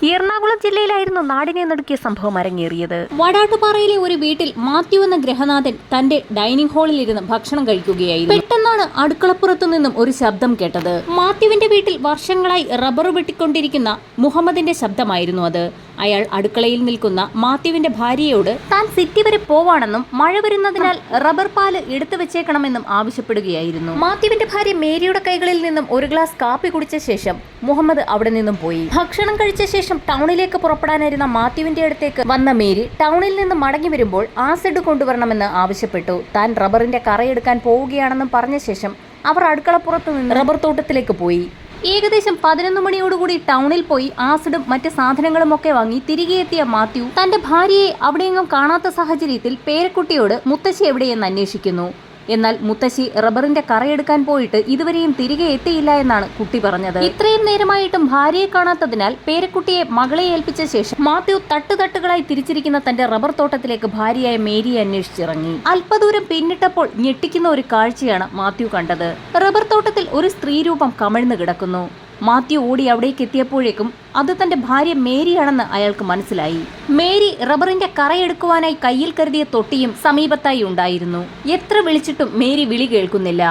എറണാകുളം ജില്ലയിലായിരുന്നു നാടിനെ നടുക്കിയ സംഭവം അരങ്ങേറിയത്. വടാട്ടുപാറയിലെ ഒരു വീട്ടിൽ മാത്യു എന്ന ഗൃഹനാഥൻ തന്റെ ഡൈനിങ് ഹാളിൽ ഇരുന്ന് ഭക്ഷണം കഴിക്കുകയായിരുന്നു. പെട്ടെന്നാണ് അടുക്കളപ്പുറത്തു നിന്നും ഒരു ശബ്ദം കേട്ടത്. മാത്യുവിന്റെ വീട്ടിൽ വർഷങ്ങളായി റബ്ബർ വെട്ടിക്കൊണ്ടിരിക്കുന്ന മുഹമ്മദിന്റെ ശബ്ദമായിരുന്നു അത്. അയാൾ അടുക്കളയിൽ നിൽക്കുന്ന മാത്യുവിന്റെ ഭാര്യയോട് താൻ സിറ്റി വരെ പോവാണെന്നും മഴ വരുന്നതിനാൽ റബ്ബർ പാല് എടുത്തു വെച്ചേക്കണമെന്നും ആവശ്യപ്പെടുകയായിരുന്നു. മാത്യുവിന്റെ ഭാര്യ മേരിയുടെ കൈകളിൽ നിന്നും ഒരു ഗ്ലാസ് കാപ്പി കുടിച്ച ശേഷം മുഹമ്മദ് അവിടെ നിന്നും പോയി. ഭക്ഷണം കഴിച്ച ശേഷം ടൗണിലേക്ക് പുറപ്പെടാനിരുന്ന മാത്യുവിന്റെ അടുത്തേക്ക് വന്ന മേരി ടൗണിൽ നിന്ന് മടങ്ങി വരുമ്പോൾ ആസിഡ് കൊണ്ടുവരണമെന്ന് ആവശ്യപ്പെട്ടു. താൻ റബ്ബറിന്റെ കറയെടുക്കാൻ പോവുകയാണെന്നും പറഞ്ഞ ശേഷം അവർ അടുക്കളപ്പുറത്തു നിന്ന് റബ്ബർ തോട്ടത്തിലേക്ക് പോയി. ഏകദേശം 11 മണിയോടുകൂടി ടൗണിൽ പോയി ആസിഡും മറ്റ് സാധനങ്ങളും ഒക്കെ വാങ്ങി തിരികെ എത്തിയ മാത്യു തന്റെ ഭാര്യയെ അവിടെയെങ്ങും കാണാത്ത സാഹചര്യത്തിൽ പേരക്കുട്ടിയോട് മുത്തശ്ശി എവിടെയെന്ന് അന്വേഷിക്കുന്നു. എന്നാൽ മുത്തശ്ശി റബ്ബറിന്റെ കറയെടുക്കാൻ പോയിട്ട് ഇതുവരെയും തിരികെ എത്തിയില്ല എന്നാണ് കുട്ടി പറഞ്ഞത്. ഇത്രയും നേരമായിട്ടും ഭാര്യയെ കാണാത്തതിനാൽ പേരക്കുട്ടിയെ മകളെ ഏൽപ്പിച്ച ശേഷം മാത്യു തട്ടുതട്ടുകളായി തിരിച്ചിരിക്കുന്ന തന്റെ റബ്ബർ തോട്ടത്തിലേക്ക് ഭാര്യയായ മേരിയെ അന്വേഷിച്ചിറങ്ങി. അല്പദൂരം പിന്നിട്ടപ്പോൾ ഞെട്ടിക്കുന്ന ഒരു കാഴ്ചയാണ് മാത്യു കണ്ടത്. റബ്ബർ തോട്ടത്തിൽ ഒരു സ്ത്രീരൂപം കമിഴ്ന്നു കിടക്കുന്നു. മാത്യു ഓടി അവിടേക്ക് എത്തിയപ്പോഴേക്കും അത് തന്റെ ഭാര്യ മേരിയാണെന്ന് അയാൾക്ക് മനസ്സിലായി. മേരി റബ്ബറിന്റെ കറയെടുക്കുവാനായി കയ്യിൽ കരുതിയ തൊട്ടിയും സമീപത്തായി ഉണ്ടായിരുന്നു. എത്ര വിളിച്ചിട്ടും മേരി വിളി കേൾക്കുന്നില്ല.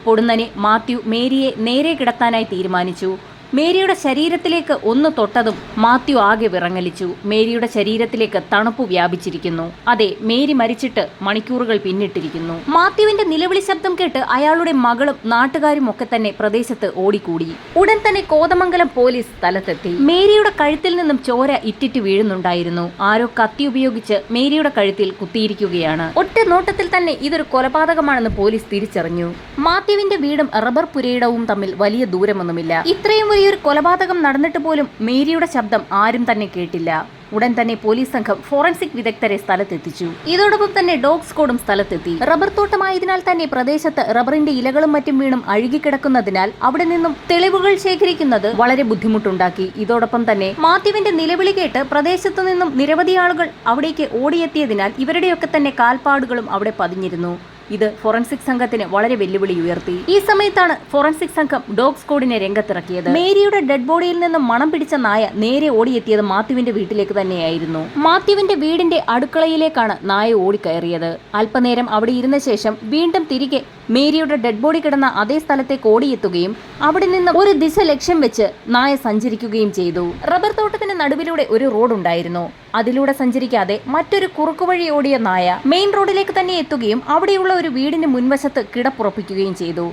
പൊടുന്നനെ മാത്യു മേരിയെ നേരെ കിടത്താനായി തീരുമാനിച്ചു. മേരിയുടെ ശരീരത്തിലേക്ക് ഒന്ന് തൊട്ടതും മാത്യു ആകെ വിറങ്ങലിച്ചു. മേരിയുടെ ശരീരത്തിലേക്ക് തണുപ്പ് വ്യാപിച്ചിരിക്കുന്നു. അതെ, മേരി മരിച്ചിട്ട് മണിക്കൂറുകൾ പിന്നിട്ടിരിക്കുന്നു. മാത്യുവിന്റെ നിലവിളി ശബ്ദം കേട്ട് അയാളുടെ മകളും നാട്ടുകാരും ഒക്കെ തന്നെ പ്രദേശത്ത് ഓടിക്കൂടി. ഉടൻ തന്നെ കോതമംഗലം പോലീസ് സ്ഥലത്തെത്തി. മേരിയുടെ കഴുത്തിൽ നിന്നും ചോര ഇറ്റിറ്റ് വീഴുന്നുണ്ടായിരുന്നു. ആരോ കത്തി ഉപയോഗിച്ച് മേരിയുടെ കഴുത്തിൽ കുത്തിയിരിക്കുകയാണ്. ഒറ്റ നോട്ടത്തിൽ തന്നെ ഇതൊരു കൊലപാതകമാണെന്ന് പോലീസ് തിരിച്ചറിഞ്ഞു. മാത്യുവിന്റെ വീടും റബ്ബർ പുരയിടവും തമ്മിൽ വലിയ ദൂരമൊന്നുമില്ല. ഇത്രയും ഒരു കൊലപാതകം നടന്നിട്ട് പോലും മേരിയുടെ ശബ്ദം ആരും തന്നെ കേട്ടില്ല. ഉടൻ തന്നെ പോലീസ് സംഘം ഫോറൻസിക് വിദഗ്ധരെ സ്ഥലത്തെത്തിച്ചു. ഇതോടൊപ്പം തന്നെ ഡോഗ് സ്ക്വാഡും സ്ഥലത്തെത്തി. റബ്ബർ തോട്ടമായതിനാൽ തന്നെ പ്രദേശത്ത് റബ്ബറിന്റെ ഇലകളും മറ്റും വീണും അഴുകിക്കിടക്കുന്നതിനാൽ അവിടെ നിന്നും തെളിവുകൾ ശേഖരിക്കുന്നത് വളരെ ബുദ്ധിമുട്ടുണ്ടാക്കി. ഇതോടൊപ്പം തന്നെ മാത്യുവിന്റെ നിലവിളി കേട്ട് പ്രദേശത്തു നിന്നും നിരവധി ആളുകൾ അവിടേക്ക് ഓടിയെത്തിയതിനാൽ ഇവരുടെയൊക്കെ തന്നെ കാൽപ്പാടുകളും അവിടെ പതിഞ്ഞിരുന്നു. ഇത് ഫോറൻസിക് സംഘത്തിന് വളരെ വെല്ലുവിളി ഉയർത്തി. ഈ സമയത്താണ് ഫോറൻസിക് സംഘം ഡോഗ് സ്ക്വാഡിനെ രംഗത്തിറക്കിയത്. മേരിയുടെ ഡെഡ് ബോഡിയിൽ നിന്നും മണം പിടിച്ച നായ നേരെ ഓടിയെത്തിയത് മാത്യുവിന്റെ വീട്ടിലേക്ക് തന്നെയായിരുന്നു. മാത്യുവിന്റെ വീടിന്റെ അടുക്കളയിലേക്കാണ് നായ ഓടിക്കയറിയത്. അല്പനേരം അവിടെ ഇരുന്ന ശേഷം വീണ്ടും തിരികെ മേരിയുടെ ഡെഡ് ബോഡി കിടന്ന അതേ സ്ഥലത്തേക്ക് ഓടിയെത്തുകയും അവിടെ നിന്ന് ഒരു ദിശ ലക്ഷ്യം വെച്ച് നായ സഞ്ചരിക്കുകയും ചെയ്തു. റബ്ബർ തോട്ടത്തിന്റെ നടുവിലൂടെ ഒരു റോഡ് ഉണ്ടായിരുന്നു. അതിലൂടെ സഞ്ചരിക്കാതെ മറ്റൊരു കുറുക്കുവഴി ഓടിയ നായ മെയിൻ റോഡിലേക്ക് തന്നെ എത്തുകയും അവിടെയുള്ള ഒരു വീടിന് മുൻവശത്ത് കിടപ്പുറപ്പിക്കുകയും ചെയ്തു.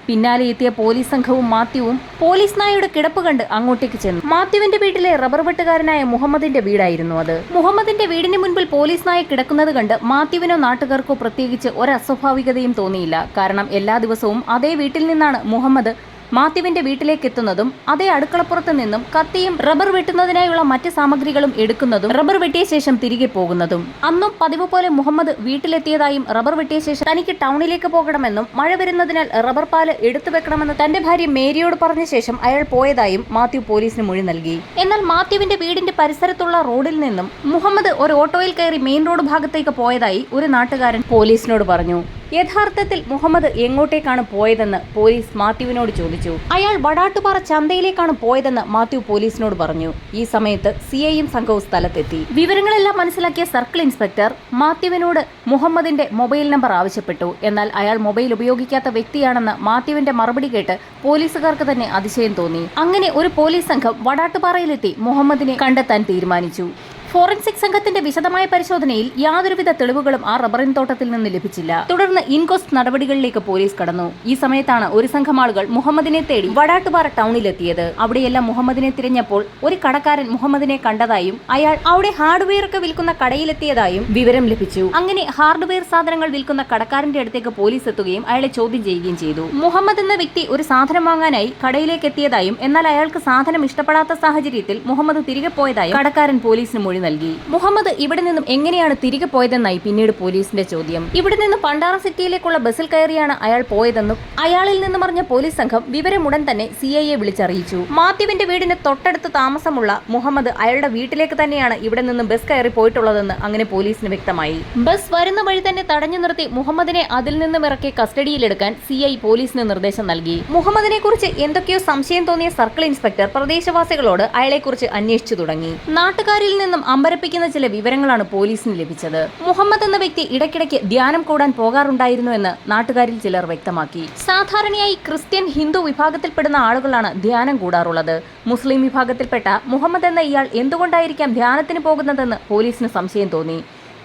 പിന്നാലെ എത്തിയ പോലീസ് സംഘവും മാത്യുവും പോലീസ് നായയുടെ കിടപ്പ് കണ്ട് അങ്ങോട്ടേക്ക് ചെന്നു. മാത്യുവിന്റെ വീട്ടിലെ റബ്ബർ വെട്ടുകാരനായ മുഹമ്മദിന്റെ വീടായിരുന്നു അത്. മുഹമ്മദിന്റെ വീടിന് മുൻപിൽ പോലീസ് നായ കിടക്കുന്നത് കണ്ട് മാത്യുവിനോ നാട്ടുകാർക്കോ പ്രത്യേകിച്ച് ഒരു അസ്വാഭാവികതയും തോന്നിയില്ല. കാരണം എല്ലാ ദിവസവും അതേ വീട്ടിൽ നിന്നാണ് മുഹമ്മദ് മാത്യുവിന്റെ വീട്ടിലേക്ക് എത്തുന്നതും അതേ അടുക്കളപ്പുറത്ത് നിന്നും കത്തിയും റബ്ബർ വെട്ടുന്നതിനായുള്ള മറ്റ് സാമഗ്രികളും എടുക്കുന്നതും റബ്ബർ വെട്ടിയ ശേഷം തിരികെ പോകുന്നതും. അന്നും പതിവ് പോലെ മുഹമ്മദ് വീട്ടിലെത്തിയതായും റബ്ബർ വെട്ടിയ ശേഷം തനിക്ക് ടൗണിലേക്ക് പോകണമെന്നും മഴ വരുന്നതിനാൽ റബ്ബർ പാല് എടുത്തു വെക്കണമെന്ന് തന്റെ ഭാര്യ മേരിയോട് പറഞ്ഞ ശേഷം അയാൾ പോയതായും മാത്യു പോലീസിന് മൊഴി നൽകി. എന്നാൽ മാത്യുവിന്റെ വീടിന്റെ പരിസരത്തുള്ള റോഡിൽ നിന്നും മുഹമ്മദ് ഒരു ഓട്ടോയിൽ കയറി മെയിൻ റോഡ് ഭാഗത്തേക്ക് പോയതായി ഒരു നാട്ടുകാരൻ പോലീസിനോട് പറഞ്ഞു. യഥാർത്ഥത്തിൽ മുഹമ്മദ് എങ്ങോട്ടേക്കാണ് പോയതെന്ന് പോലീസ് മാത്യുവിനോട് ചോദിച്ചു. അയാൾ വടാട്ടുപാറ ചന്തയിലേക്കാണ് പോയതെന്ന് മാത്യു പോലീസിനോട് പറഞ്ഞു. ഈ സമയത്ത് സിഐയും സംഘവും സ്ഥലത്തെത്തി. വിവരങ്ങളെല്ലാം മനസ്സിലാക്കിയ സർക്കിൾ ഇൻസ്പെക്ടർ മാത്യുവിനോട് മുഹമ്മദിന്റെ മൊബൈൽ നമ്പർ ആവശ്യപ്പെട്ടു. എന്നാൽ അയാൾ മൊബൈൽ ഉപയോഗിക്കാത്ത വ്യക്തിയാണെന്ന് മാത്യുവിന്റെ മറുപടി കേട്ട് പോലീസുകാർക്ക് തന്നെ അതിശയം തോന്നി. അങ്ങനെ ഒരു പോലീസ് സംഘം വടാട്ടുപാറയിലെത്തി മുഹമ്മദിനെ കണ്ടെത്താൻ തീരുമാനിച്ചു. ഫോറൻസിക് സംഘത്തിന്റെ വിശദമായ പരിശോധനയിൽ യാതൊരുവിധ തെളിവുകളും ആ റബ്ബറിൻ തോട്ടത്തിൽ നിന്ന് ലഭിച്ചില്ല. തുടർന്ന് ഇൻക്വസ്റ്റ് നടപടികളിലേക്ക് പോലീസ് കടന്നു. ഈ സമയത്താണ് ഒരു സംഘം ആളുകൾ മുഹമ്മദിനെ തേടി വടാട്ടുപാറ ടൗണിലെത്തിയത്. അവിടെയെല്ലാം മുഹമ്മദിനെ തിരഞ്ഞപ്പോൾ ഒരു കടക്കാരൻ മുഹമ്മദിനെ കണ്ടതായും അയാൾ അവിടെ ഹാർഡ്വെയർ ഒക്കെ വിൽക്കുന്ന കടയിലെത്തിയതായും വിവരം ലഭിച്ചു. അങ്ങനെ ഹാർഡ്വെയർ സാധനങ്ങൾ വിൽക്കുന്ന കടക്കാരന്റെ അടുത്തേക്ക് പോലീസ് എത്തുകയും അയാളെ ചോദ്യം ചെയ്യുകയും ചെയ്തു. മുഹമ്മദ് എന്ന വ്യക്തി ഒരു സാധനം വാങ്ങാനായി കടയിലേക്ക് എത്തിയതായും എന്നാൽ അയാൾക്ക് സാധനം ഇഷ്ടപ്പെടാത്ത സാഹചര്യത്തിൽ മുഹമ്മദ് തിരികെ പോയതായും കടക്കാരൻ പോലീസിന് മൊഴി മൊഴി നൽകി. മുഹമ്മദ് ഇവിടെ നിന്നും എങ്ങനെയാണ് തിരികെ പോയതെന്നായി പിന്നീട് പോലീസിന്റെ ചോദ്യം. ഇവിടെ നിന്ന് പണ്ടാറ സിറ്റിയിലേക്കുള്ള ബസ്സിൽ കയറിയാണ് അയാൾ പോയതെന്നും അയാളിൽ നിന്നും അറിഞ്ഞ പോലീസ് സംഘം വിവരമുടൻ തന്നെ സിഐയെ വിളിച്ചറിയിച്ചു. മാത്യുവിന്റെ വീടിന് തൊട്ടടുത്ത് താമസമുള്ള മുഹമ്മദ് അയാളുടെ വീട്ടിലേക്ക് തന്നെയാണ് ഇവിടെ നിന്നും ബസ് കയറി പോയിട്ടുള്ളതെന്ന് അങ്ങനെ പോലീസിന് വ്യക്തമായി. ബസ് വരുന്ന വഴി തന്നെ തടഞ്ഞു നിർത്തി മുഹമ്മദിനെ അതിൽ നിന്നും ഇറക്കി കസ്റ്റഡിയിലെടുക്കാൻ സിഐ പോലീസിന് നിർദ്ദേശം നൽകി. മുഹമ്മദിനെ കുറിച്ച് എന്തൊക്കെയോ സംശയം തോന്നിയ സർക്കിൾ ഇൻസ്പെക്ടർ പ്രദേശവാസികളോട് അയാളെക്കുറിച്ച് അന്വേഷിച്ചു തുടങ്ങി. നാട്ടുകാരിൽ നിന്നും അമ്പരപ്പിക്കുന്ന ചില വിവരങ്ങളാണ് പോലീസിന് ലഭിച്ചത്. മുഹമ്മദ് എന്ന വ്യക്തി ഇടയ്ക്കിടയ്ക്ക് ധ്യാനം കൂടാൻ പോകാറുണ്ടായിരുന്നു എന്ന് നാട്ടുകാരിൽ ചിലർ വ്യക്തമാക്കി. സാധാരണയായി ക്രിസ്ത്യൻ, ഹിന്ദു വിഭാഗത്തിൽപ്പെടുന്ന ആളുകളാണ് ധ്യാനം കൂടാറുള്ളത്. മുസ്ലിം വിഭാഗത്തിൽപ്പെട്ട മുഹമ്മദ് എന്ന ഇയാൾ എന്തുകൊണ്ടായിരിക്കാം ധ്യാനത്തിന് പോകുന്നതെന്ന് പോലീസിന് സംശയം തോന്നി.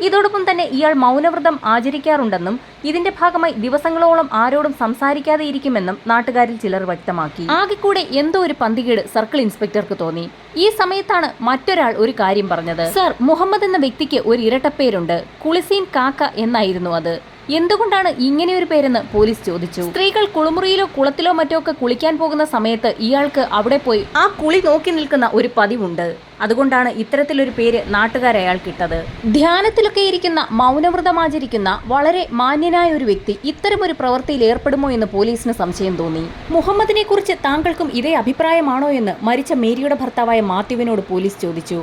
ഇതോടൊപ്പം തന്നെ ഇയാൾ മൗനവ്രതം ആചരിക്കാറുണ്ടെന്നും ഇതിന്റെ ഭാഗമായി ദിവസങ്ങളോളം ആരോടും സംസാരിക്കാതെ ഇരിക്കുമെന്നും നാട്ടുകാരിൽ ചിലർ വ്യക്തമാക്കി. ആകെക്കൂടെ എന്തോ ഒരു പന്തികേട് സർക്കിൾ ഇൻസ്പെക്ടർക്ക് തോന്നി. ഈ സമയത്താണ് മറ്റൊരാൾ ഒരു കാര്യം പറഞ്ഞത്. സർ, മുഹമ്മദ് എന്ന വ്യക്തിക്ക് ഒരു ഇരട്ടപ്പേരുണ്ട്. കുളിസീൻ കാക്ക എന്നായിരുന്നു അത്. എന്തുകൊണ്ടാണ് ഇങ്ങനെയൊരു പേരെന്ന് പോലീസ് ചോദിച്ചു. സ്ത്രീകൾ കുളിമുറിയിലോ കുളത്തിലോ മറ്റോ ഒക്കെ കുളിക്കാൻ പോകുന്ന സമയത്ത് ഇയാൾക്ക് അവിടെ പോയി ആ കുളി നോക്കി നിൽക്കുന്ന ഒരു പതിവുണ്ട്. അതുകൊണ്ടാണ് ഇത്തരത്തിലൊരു പേര് നാട്ടുകാരയാൾക്കിട്ടത്. ധ്യാനത്തിലൊക്കെ ഇരിക്കുന്ന, മൗനവ്രതമാചരിക്കുന്ന വളരെ മാന്യനായ ഒരു വ്യക്തി ഇത്തരമൊരു പ്രവൃത്തിയിൽ ഏർപ്പെടുമോ എന്ന് പോലീസിന് സംശയം തോന്നി. മുഹമ്മദിനെ കുറിച്ച് താങ്കൾക്കും ഇതേ അഭിപ്രായമാണോ എന്ന് മരിച്ച മേരിയുടെ ഭർത്താവായ മാത്യുവിനോട് പോലീസ് ചോദിച്ചു.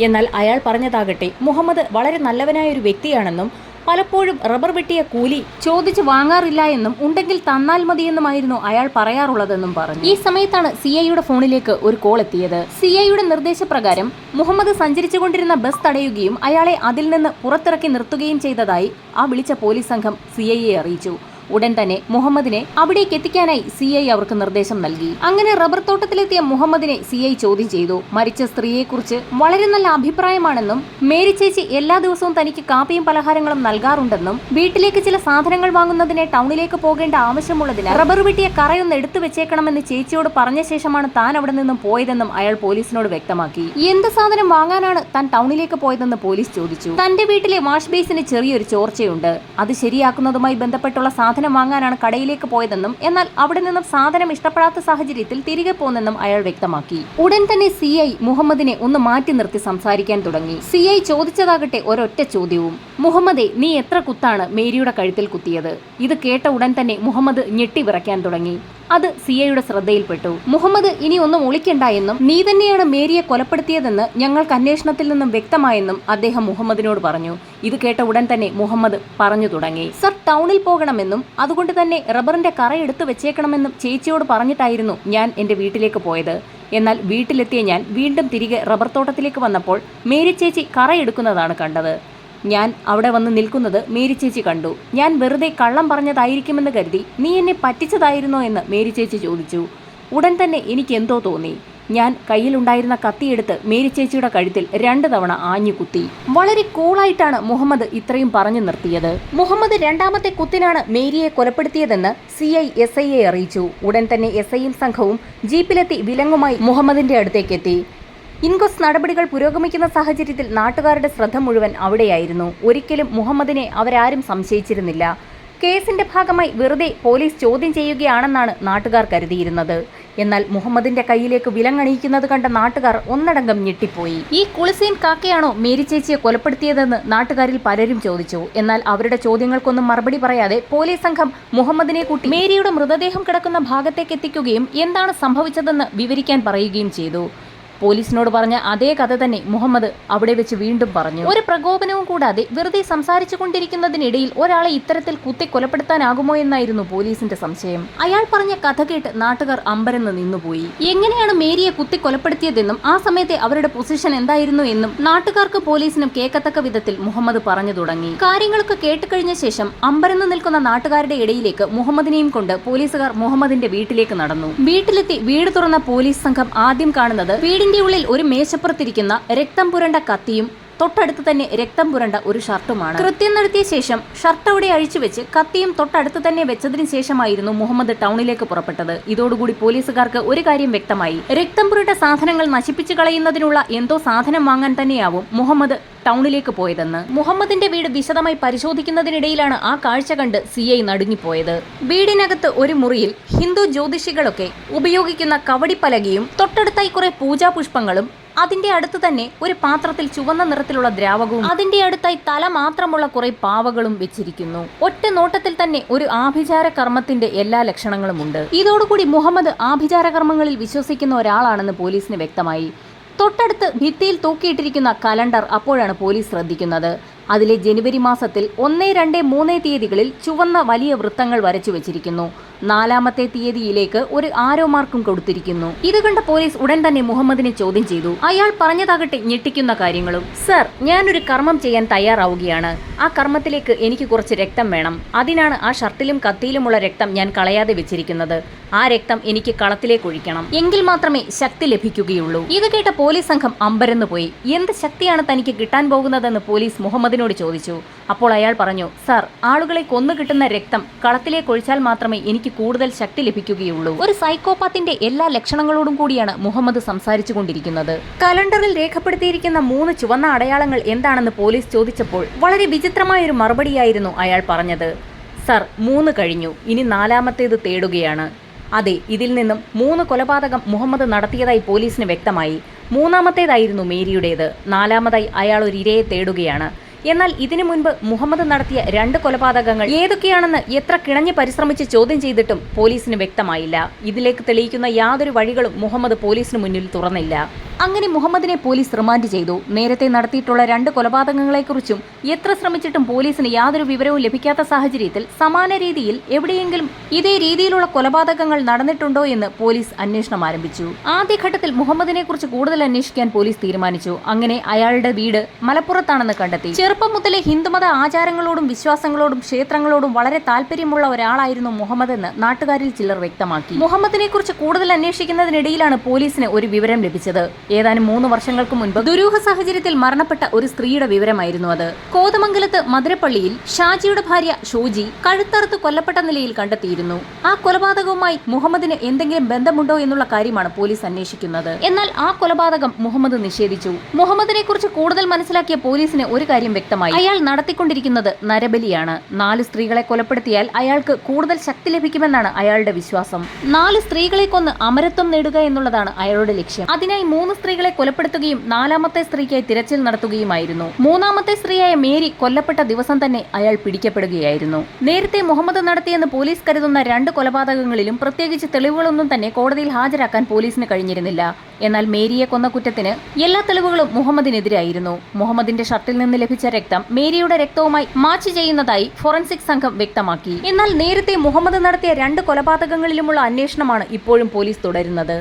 എന്നാൽ അയാൾ പറഞ്ഞതാകട്ടെ മുഹമ്മദ് വളരെ നല്ലവനായ ഒരു വ്യക്തിയാണെന്നും പലപ്പോഴും റബ്ബർ വെട്ടിയ കൂലി ചോദിച്ചു വാങ്ങാറില്ല എന്നും ഉണ്ടെങ്കിൽ തന്നാൽ മതിയെന്നുമായിരുന്നു അയാൾ പറയാറുള്ളതെന്നും പറഞ്ഞു. ഈ സമയത്താണ് സിഐയുടെ ഫോണിലേക്ക് ഒരു കോൾ എത്തിയത്. സിഐയുടെ നിർദ്ദേശപ്രകാരം മുഹമ്മദ് സഞ്ചരിച്ചുകൊണ്ടിരുന്ന ബസ് തടയുകയും അയാളെ അതിൽ നിന്ന് പുറത്തിറക്കി നിർത്തുകയും ചെയ്തതായി ആ വിളിച്ച പോലീസ് സംഘം സിഐയെ അറിയിച്ചു. ഉടൻ തന്നെ മുഹമ്മദിനെ അവിടേക്ക് എത്തിക്കാനായി സിഐ അവർക്ക് നിർദ്ദേശം നൽകി. അങ്ങനെ റബ്ബർ തോട്ടത്തിലെത്തിയ മുഹമ്മദിനെ സിഐ ചോദ്യം ചെയ്തു. മരിച്ച സ്ത്രീയെക്കുറിച്ച് വളരെ നല്ല അഭിപ്രായമാണെന്നും മേരി ചേച്ചി എല്ലാ ദിവസവും തനിക്ക് കാപ്പിയും പലഹാരങ്ങളും നൽകാറുണ്ടെന്നും വീട്ടിലേക്ക് ചില സാധനങ്ങൾ വാങ്ങുന്നതിനെ ടൗണിലേക്ക് പോകേണ്ട ആവശ്യമുള്ളതിനാൽ റബ്ബർ വെട്ടിയ കറയൊന്ന് എടുത്തു വെച്ചേക്കണമെന്ന് ചേച്ചിയോട് പറഞ്ഞ ശേഷമാണ് താൻ അവിടെ നിന്നും പോയതെന്നും അയാൾ പോലീസിനോട് വ്യക്തമാക്കി. എന്ത് സാധനം വാങ്ങാനാണ് താൻ ടൗണിലേക്ക് പോയതെന്ന് പോലീസ് ചോദിച്ചു. തന്റെ വീട്ടിലെ വാഷ് ബേസിന് ചെറിയൊരു ചോർച്ചയുണ്ട്. അത് ശരിയാക്കുന്നതുമായി ബന്ധപ്പെട്ടുള്ള സാധനം വാങ്ങാനാണ് കടയിലേക്ക് പോയതെന്നും എന്നാൽ അവിടെ നിന്നും സാധനം ഇഷ്ടപ്പെടാത്ത സാഹചര്യത്തിൽ തിരികെ പോന്നെന്നും അയാൾ വ്യക്തമാക്കി. ഉടൻ തന്നെ സിഐ മുഹമ്മദിനെ ഒന്ന് മാറ്റി നിർത്തി സംസാരിക്കാൻ തുടങ്ങി. സിഐ ചോദിച്ചതാകട്ടെ ഒരൊറ്റ ചോദ്യവും. മുഹമ്മദേ, നീ എത്ര കുത്താണ് മേരിയുടെ കഴുത്തിൽ കുത്തിയത്? ഇത് കേട്ട ഉടൻ തന്നെ മുഹമ്മദ് ഞെട്ടി വിറയ്ക്കാൻ തുടങ്ങി. അത് സിഐയുടെ ശ്രദ്ധയിൽപ്പെട്ടു. മുഹമ്മദ്, ഇനി ഒന്നും ഒളിക്കണ്ട എന്നും നീ തന്നെയാണ് മേരിയെ കൊലപ്പെടുത്തിയതെന്ന് ഞങ്ങൾക്ക് അന്വേഷണത്തിൽ നിന്നും വ്യക്തമായെന്നും അദ്ദേഹം മുഹമ്മദിനോട് പറഞ്ഞു. ഇത് കേട്ട ഉടൻ തന്നെ മുഹമ്മദ് പറഞ്ഞു തുടങ്ങി. സർ, ടൗണിൽ പോകണമെന്നും അതുകൊണ്ട് തന്നെ റബ്ബറിന്റെ കറ എടുത്തു വെച്ചേക്കണമെന്നും ചേച്ചിയോട് പറഞ്ഞിട്ടായിരുന്നു ഞാൻ എന്റെ വീട്ടിലേക്ക് പോയത്. എന്നാൽ വീട്ടിലെത്തിയ ഞാൻ വീണ്ടും തിരികെ റബ്ബർ തോട്ടത്തിലേക്ക് വന്നപ്പോൾ മേരി ചേച്ചി കറ എടുക്കുന്നതാണ് കണ്ടത്. ഞാൻ അവിടെ വന്ന് നിൽക്കുന്നത് മേരി ചേച്ചി കണ്ടു. ഞാൻ വെറുതെ കള്ളം പറഞ്ഞതായിരിക്കുമെന്ന് കരുതി നീ എന്നെ പറ്റിച്ചതായിരുന്നോ എന്ന് മേരി ചേച്ചി ചോദിച്ചു. ഉടൻ തന്നെ എനിക്ക് എന്തോ തോന്നി. ഞാൻ കയ്യിലുണ്ടായിരുന്ന കത്തിയെടുത്ത് മേരി ചേച്ചിയുടെ കഴുത്തിൽ 2 തവണ ആഞ്ഞു കുത്തി. വളരെ കൂളായിട്ടാണ് മുഹമ്മദ് ഇത്രയും പറഞ്ഞു നിർത്തിയത്. മുഹമ്മദ് രണ്ടാമത്തെ കുത്തിനാണ് മേരിയെ കൊലപ്പെടുത്തിയതെന്ന് സിഐ SIയെ അറിയിച്ചു. ഉടൻ തന്നെ SIയും സംഘവും ജീപ്പിലെത്തി വിലങ്ങുമായി മുഹമ്മദിന്റെ അടുത്തേക്കെത്തി. ഇൻക്വസ്റ്റ് നടപടികൾ പുരോഗമിക്കുന്ന സാഹചര്യത്തിൽ നാട്ടുകാരുടെ ശ്രദ്ധ മുഴുവൻ അവിടെയായിരുന്നു. ഒരിക്കലും മുഹമ്മദിനെ അവരാരും സംശയിച്ചിരുന്നില്ല. കേസിന്റെ ഭാഗമായി വെറുതെ പോലീസ് ചോദ്യം ചെയ്യുകയാണെന്നാണ് നാട്ടുകാർ കരുതിയിരുന്നത്. എന്നാൽ മുഹമ്മദിന്റെ കയ്യിലേക്ക് വിലങ്ങണിയിക്കുന്നത് കണ്ട നാട്ടുകാർ ഒന്നടങ്കം ഞെട്ടിപ്പോയി. ഈ കുളിസീൻ കാക്കയാണോ മേരി ചേച്ചിയെ കൊലപ്പെടുത്തിയതെന്ന് നാട്ടുകാരിൽ പലരും ചോദിച്ചു. എന്നാൽ അവരുടെ ചോദ്യങ്ങൾക്കൊന്നും മറുപടി പറയാതെ പോലീസ് സംഘം മുഹമ്മദിനെ കൂട്ടി മേരിയുടെ മൃതദേഹം കിടക്കുന്ന ഭാഗത്തേക്ക് എത്തിക്കുകയും എന്താണ് സംഭവിച്ചതെന്ന് വിവരിക്കാൻ പറയുകയും ചെയ്തു. പോലീസിനോട് പറഞ്ഞ അതേ കഥ തന്നെ മുഹമ്മദ് അവിടെ വെച്ച് വീണ്ടും പറഞ്ഞു. ഒരു പ്രകോപനവും കൂടാതെ വെറുതെ സംസാരിച്ചു കൊണ്ടിരിക്കുന്നതിനിടയിൽ ഒരാളെ ഇത്തരത്തിൽ കുത്തി കൊലപ്പെടുത്താനാകുമോ എന്നായിരുന്നു പോലീസിന്റെ സംശയം. അയാൾ പറഞ്ഞ കഥ കേട്ട് നാട്ടുകാർ അമ്പരന്ന് നിന്നുപോയി. എങ്ങനെയാണ് മേരിയെ കുത്തി കൊലപ്പെടുത്തിയതെന്നും ആ സമയത്തെ അവരുടെ പൊസിഷൻ എന്തായിരുന്നു എന്നും നാട്ടുകാർക്ക് പോലീസിനും കേൾക്കത്തക്ക വിധത്തിൽ മുഹമ്മദ് പറഞ്ഞു തുടങ്ങി. കാര്യങ്ങളൊക്കെ കേട്ടുകഴിഞ്ഞ ശേഷം അമ്പരന്ന് നിൽക്കുന്ന നാട്ടുകാരുടെ ഇടയിലേക്ക് മുഹമ്മദിനെയും കൊണ്ട് പോലീസുകാർ മുഹമ്മദിന്റെ വീട്ടിലേക്ക് നടന്നു. വീട്ടിലെത്തി വീട് തുറന്ന പോലീസ് സംഘം ആദ്യം കാണുന്നത് വീടിന്റെ ഉള്ളിൽ ഒരു മേശപ്പുറത്തിരിക്കുന്ന രക്തം പുരണ്ട കത്തിയും തൊട്ടടുത്ത് തന്നെ രക്തം പുരണ്ട ഒരു ഷർട്ടുമാണ്. കൃത്യം നടത്തിയ ശേഷം ഷർട്ട് അവിടെ അഴിച്ചുവെച്ച് കത്തിയും തൊട്ടടുത്ത് തന്നെ വെച്ചതിന് ശേഷമായിരുന്നു മുഹമ്മദ് ടൗണിലേക്ക് പുറപ്പെട്ടത്. ഇതോടുകൂടി പോലീസുകാർക്ക് ഒരു കാര്യം വ്യക്തമായി. രക്തം പുരണ്ട സാധനങ്ങൾ നശിപ്പിച്ചു കളയുന്നതിനുള്ള എന്തോ സാധനം വാങ്ങാൻ തന്നെയാവും മുഹമ്മദ് ടൗണിലേക്ക് പോയതെന്ന്. മുഹമ്മദിന്റെ വീട് വിശദമായി പരിശോധിക്കുന്നതിനിടയിലാണ് ആ കാഴ്ച കണ്ട് സിഐ നടുങ്ങിപ്പോയത്. വീടിനകത്ത് ഒരു മുറിയിൽ ഹിന്ദു ജ്യോതിഷികളൊക്കെ ഉപയോഗിക്കുന്ന കവടിപ്പലകയും തൊട്ടടുത്തായി കുറെ പൂജാപുഷ്പങ്ങളും അതിന്റെ അടുത്ത് തന്നെ ഒരു പാത്രത്തിൽ ചുവന്ന നിറത്തിലുള്ള ദ്രാവകവും അതിന്റെ അടുത്തായി തല മാത്രമുള്ള കുറെ പാവകളും വെച്ചിരിക്കുന്നു. ഒറ്റ നോട്ടത്തിൽ തന്നെ ഒരു ആഭിചാര കർമ്മത്തിന്റെ എല്ലാ ലക്ഷണങ്ങളുമുണ്ട്. ഇതോടുകൂടി മുഹമ്മദ് ആഭിചാര കർമ്മങ്ങളിൽ വിശ്വസിക്കുന്ന ഒരാളാണെന്ന് പോലീസിന് വ്യക്തമായി. തൊട്ടടുത്ത് ഭിത്തിയിൽ തൂക്കിയിട്ടിരിക്കുന്ന കലണ്ടർ അപ്പോഴാണ് പോലീസ് ശ്രദ്ധിക്കുന്നത്. അതിലെ ജനുവരി മാസത്തിൽ 1, 2, 3 തീയതികളിൽ ചുവന്ന വലിയ വൃത്തങ്ങൾ വരച്ചു വെച്ചിരിക്കുന്നു. 4-ാമത്തെ തീയതിയിലേക്ക് ഒരു ആരോ മാർക്കും കൊടുത്തിരിക്കുന്നു. ഇത് കണ്ട പോലീസ് ഉടൻ തന്നെ മുഹമ്മദിനെ ചോദ്യം ചെയ്തു. അയാൾ പറഞ്ഞതാകട്ടെ ഞെട്ടിക്കുന്ന കാര്യങ്ങളും. സർ, ഞാനൊരു കർമ്മം ചെയ്യാൻ തയ്യാറാവുകയാണ്. ആ കർമ്മത്തിലേക്ക് എനിക്ക് കുറച്ച് രക്തം വേണം. അതിനാണ് ആ ഷർട്ടിലും കത്തിയിലുമുള്ള രക്തം ഞാൻ കളയാതെ വെച്ചിരിക്കുന്നത്. ആ രക്തം എനിക്ക് കളത്തിലേക്ക് ഒഴിക്കണം. എങ്കിൽ മാത്രമേ ശക്തി ലഭിക്കുകയുള്ളൂ. ഇത് കേട്ട പോലീസ് സംഘം അമ്പരന്നു പോയി. എന്ത് ശക്തിയാണ് തനിക്ക് കിട്ടാൻ പോകുന്നതെന്ന് പോലീസ് മുഹമ്മദിനോട് ചോദിച്ചു. അപ്പോൾ അയാൾ പറഞ്ഞു, സർ, ആളുകളെ കൊന്നു കിട്ടുന്ന രക്തം കളത്തിലേക്ക് ഒഴിച്ചാൽ മാത്രമേ എനിക്ക് കൂടുതൽ ശക്തി ലഭിക്കുകയുള്ളൂ. ഒരു സൈക്കോപാത്തിന്റെ എല്ലാ ലക്ഷണങ്ങളോടും കൂടിയാണ് മുഹമ്മദ് സംസാരിച്ചു കൊണ്ടിരിക്കുന്നത്. കലണ്ടറിൽ രേഖപ്പെടുത്തിയിരിക്കുന്ന 3 ചുവന്ന അടയാളങ്ങൾ എന്താണെന്ന് പോലീസ് ചോദിച്ചപ്പോൾ വളരെ വിചിത്രമായൊരു മറുപടിയായിരുന്നു അയാൾ പറഞ്ഞത്. സർ, 3 കഴിഞ്ഞു, ഇനി 4-ാമത്തേത് തേടുകയാണ്. അതെ, ഇതിൽ നിന്നും 3 കൊലപാതകം മുഹമ്മദ് നടത്തിയതായി പോലീസിന് വ്യക്തമായി. 3-ാമത്തേതായിരുന്നു മേരിയുടേത്. 4-ാമതായി അയാൾ ഒരു ഇരയെ തേടുകയാണ്. എന്നാൽ ഇതിനു മുൻപ് മുഹമ്മദ് നടത്തിയ 2 കൊലപാതകങ്ങൾ ഏതൊക്കെയാണെന്ന് എത്ര കിണഞ്ഞ് പരിശ്രമിച്ച് ചോദ്യം ചെയ്തിട്ടും പോലീസിന് വ്യക്തമായില്ല. ഇതിലേക്ക് തെളിയിക്കുന്ന യാതൊരു വഴികളും മുഹമ്മദ് പോലീസിന് മുന്നിൽ തുറന്നില്ല. അങ്ങനെ മുഹമ്മദിനെ പോലീസ് റിമാൻഡ് ചെയ്തു. നേരത്തെ നടത്തിയിട്ടുള്ള 2 കൊലപാതകങ്ങളെക്കുറിച്ചും എത്ര ശ്രമിച്ചിട്ടും പോലീസിന് യാതൊരു വിവരവും ലഭിക്കാത്ത സാഹചര്യത്തിൽ സമാന രീതിയിൽ എവിടെയെങ്കിലും ഇതേ രീതിയിലുള്ള കൊലപാതകങ്ങൾ നടന്നിട്ടുണ്ടോ എന്ന് പോലീസ് അന്വേഷണം ആരംഭിച്ചു. ആദ്യഘട്ടത്തിൽ മുഹമ്മദിനെ കുറിച്ച് കൂടുതൽ അന്വേഷിക്കാൻ പോലീസ് തീരുമാനിച്ചു. അങ്ങനെ അയാളുടെ വീട് മലപ്പുറത്താണെന്ന് കണ്ടെത്തി. ചെറുപ്പം മുതലേ ഹിന്ദുമത ആചാരങ്ങളോടും വിശ്വാസങ്ങളോടും ക്ഷേത്രങ്ങളോടും വളരെ താല്പര്യമുള്ള ഒരാളായിരുന്നു മുഹമ്മദ് എന്ന് നാട്ടുകാരിൽ ചിലർ വ്യക്തമാക്കി. മുഹമ്മദിനെ കുറിച്ച് കൂടുതൽ അന്വേഷിക്കുന്നതിനിടയിലാണ് പോലീസിന് ഒരു വിവരം ലഭിച്ചത്. ഏതാനും 3 വർഷങ്ങൾക്ക് മുൻപ് ദുരൂഹ സാഹചര്യത്തിൽ മരണപ്പെട്ട ഒരു സ്ത്രീയുടെ വിവരമായിരുന്നു അത്. കോതമംഗലത്ത് മധുരപ്പള്ളിയിൽ ഷാജിയുടെ ഭാര്യ ഷോജി കഴുത്തറുത്ത് കൊല്ലപ്പെട്ട നിലയിൽ കണ്ടെത്തിയിരുന്നു. ആ കൊലപാതകവുമായി മുഹമ്മദിന് എന്തെങ്കിലും ബന്ധമുണ്ടോ എന്നുള്ള കാര്യമാണ് പോലീസ് അന്വേഷിക്കുന്നത്. എന്നാൽ ആ കൊലപാതകം മുഹമ്മദ് നിഷേധിച്ചു. മുഹമ്മദിനെ കുറിച്ച് കൂടുതൽ മനസ്സിലാക്കിയ പോലീസിന് ഒരു കാര്യം വ്യക്തമായി. അയാൾ നടത്തിക്കൊണ്ടിരിക്കുന്നത് നരബലിയാണ്. 4 സ്ത്രീകളെ കൊലപ്പെടുത്തിയാൽ അയാൾക്ക് കൂടുതൽ ശക്തി ലഭിക്കുമെന്നാണ് അയാളുടെ വിശ്വാസം. 4 സ്ത്രീകളെ കൊന്ന് അമരത്വം നേടുക എന്നുള്ളതാണ് അയാളുടെ ലക്ഷ്യം. അതിനായി 3 സ്ത്രീകളെ കൊലപ്പെടുത്തുകയും 4-ാമത്തെ സ്ത്രീക്കായി തിരച്ചിൽ നടത്തുകയുമായിരുന്നു. 3-ാമത്തെ സ്ത്രീയായ മേരി കൊല്ലപ്പെട്ട ദിവസം തന്നെ അയാൾ പിടിക്കപ്പെടുകയായിരുന്നു. നേരത്തെ മുഹമ്മദ് നടത്തിയെന്ന് പോലീസ് കരുതുന്ന 2 കൊലപാതകങ്ങളിലും പ്രത്യേകിച്ച് തെളിവുകളൊന്നും തന്നെ കോടതിയിൽ ഹാജരാക്കാൻ പോലീസിന് കഴിഞ്ഞിരുന്നില്ല. എന്നാൽ മേരിയെ കൊന്ന കുറ്റത്തിന് എല്ലാ തെളിവുകളും മുഹമ്മദിനെതിരായിരുന്നു. മുഹമ്മദിന്റെ ഷർട്ടിൽ നിന്ന് ലഭിച്ച രക്തം മേരിയുടെ രക്തവുമായി മാച്ച് ചെയ്യുന്നതായി ഫോറൻസിക് സംഘം വ്യക്തമാക്കി. എന്നാൽ നേരത്തെ മുഹമ്മദ് നടത്തിയ 2 കൊലപാതകങ്ങളിലുമുള്ള അന്വേഷണമാണ് ഇപ്പോഴും പോലീസ് തുടരുന്നത്.